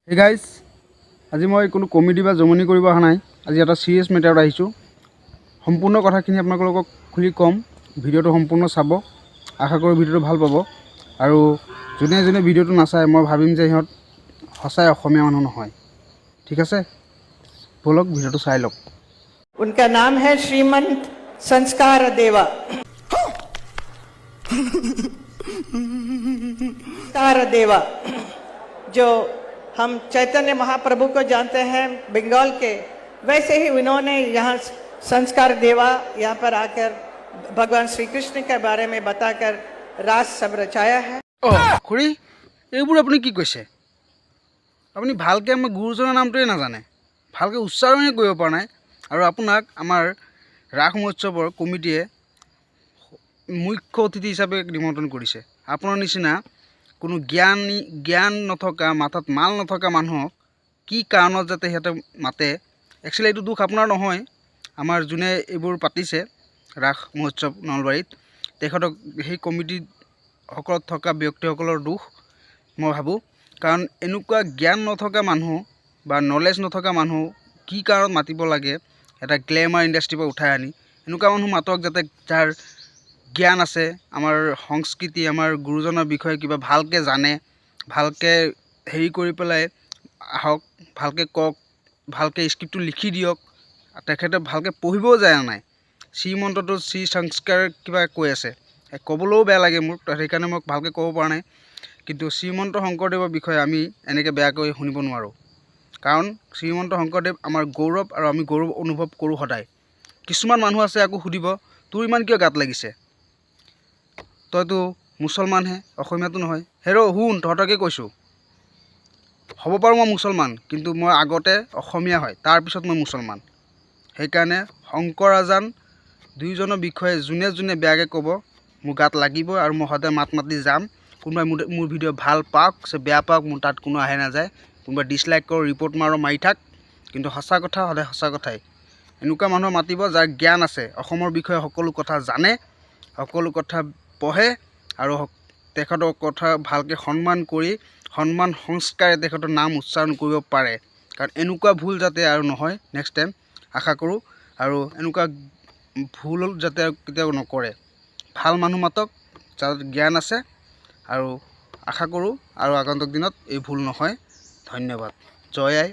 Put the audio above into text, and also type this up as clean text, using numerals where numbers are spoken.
Hey guys, আজি মই কোনো কমেডি বা জমনি কৰিব অহা নাই। আজি এটা সিৰিয়াছ মেটাৰত আহিছোঁ। সম্পূৰ্ণ কথাখিনি আপোনালোকক খুলি কম। ভিডিঅ'টো সম্পূৰ্ণ চাব। আশা কৰোঁ ভিডিঅ'টো ভাল পাব। আৰু যোনে যোনে ভিডিঅ'টো নাচায় মই ভাবিম যে সিহঁত সঁচাই অসমীয়া মানুহ নহয়। ঠিক আছে? বলক ভিডিঅ'টো চাই লওক। उनका नाम है श्रीमंत संस्कार देवा। संस्कार देवा जो हम चैतन्य महाप्रभु को जानते हैं बंगाल के, वैसे ही उन्होंने यहाँ संस्कार देवा यहाँ पर आकर भगवान श्री कृष्ण के बारे में बताकर रास सब रचाया है। খুৰী এইবোৰ আপুনি কি কৈছে? আপুনি ভালকৈ আমাৰ গুৰুজনৰ নামটোৱে নাজানে, ভালকৈ উচ্চাৰণে কৰিব পৰা নাই। আৰু আপোনাক আমাৰ ৰাস মহোৎসৱৰ কমিটিয়ে মুখ্য অতিথি হিচাপে নিমন্ত্ৰণ কৰিছে। আপোনাৰ নিচিনা কোনো জ্ঞান নথকা, মাথাত মাল নথকা মানুহক কি কাৰণত যাতে সিহঁতে মাতে, একচুৱেলি এইটো দুখ আপোনাৰ নহয়, আমাৰ যোনে এইবোৰ পাতিছে ৰাস মহোৎসৱ নলবাৰীত তেখেতক সেই কমিটিসকলত থকা ব্যক্তিসকলৰ দুখ মই ভাবোঁ। কাৰণ এনেকুৱা জ্ঞান নথকা মানুহ বা নলেজ নথকা মানুহ কি কাৰণত মাতিব লাগে, এটা গ্লেমাৰ ইণ্ডাষ্ট্ৰীৰ পৰা উঠাই আনি এনেকুৱা মানুহ মাতক যাতে যাৰ জ্ঞান আছে, আমাৰ সংস্কৃতি, আমাৰ গুৰুজনৰ বিষয়ে কিবা ভালকৈ জানে, ভালকৈ হেৰি কৰি পেলাই আহক, ভালকৈ কওক, ভালকৈ স্ক্ৰিপ্টটো লিখি দিয়ক। তেখেতে ভালকৈ পঢ়িবও যায় নাই। শ্ৰীমন্তটো শ্ৰী সংস্কাৰ কিবা কৈ আছে, ক'বলৈও বেয়া লাগে মোৰ, সেইকাৰণে মই ভালকৈ ক'ব পৰা নাই। কিন্তু শ্ৰীমন্ত শংকৰদেৱৰ বিষয়ে আমি এনেকৈ বেয়াকৈ শুনিব নোৱাৰোঁ। কাৰণ শ্ৰীমন্ত শংকৰদেৱ আমাৰ গৌৰৱ, আৰু আমি গৌৰৱ অনুভৱ কৰোঁ সদায়। কিছুমান মানুহ আছে আকৌ সুধিব, তোৰ ইমান কিয় গাত লাগিছে, তইতো মুছলমানহে, অসমীয়াটো নহয়। হেৰ' শুন, তহঁতকে কৈছোঁ, হ'ব পাৰোঁ মই মুছলমান, কিন্তু মই আগতে অসমীয়া হয়, তাৰপিছত মই মুছলমান। সেইকাৰণে শংকৰ আজান দুয়োজনৰ বিষয়ে যোনে যোনে বেয়াকৈ ক'ব মোৰ গাত লাগিব, আৰু মই সদায় মাত মাতি যাম। কোনোবাই মোৰ ভিডিঅ' ভাল পাওক বেয়া পাওক, মোৰ তাত কোনো আহে নাযায়। কোনোবাই ডিছলাইক কৰ, ৰিপৰ্ট মাৰি থাক, কিন্তু সঁচা কথা সদায় সঁচা কথাই। এনেকুৱা মানুহ মাতিব যাৰ জ্ঞান আছে, অসমৰ বিষয়ে সকলো কথা জানে, সকলো কথা পঢ়ে, আৰু তেখেতৰ কথা ভালকৈ সন্মান কৰি সন্মান সংস্কাৰে তেখেতৰ নাম উচ্চাৰণ কৰিব পাৰে। কাৰণ এনেকুৱা ভুল যাতে আৰু নহয় নেক্সট টাইম আশা কৰোঁ, আৰু এনেকুৱা ভুল যাতে কেতিয়াও নকৰে। ভাল মানুহ মাতক যাৰ জ্ঞান আছে, আৰু আশা কৰোঁ আৰু আগন্তুক দিনত এই ভুল নহয়। ধন্যবাদ। জয় আই।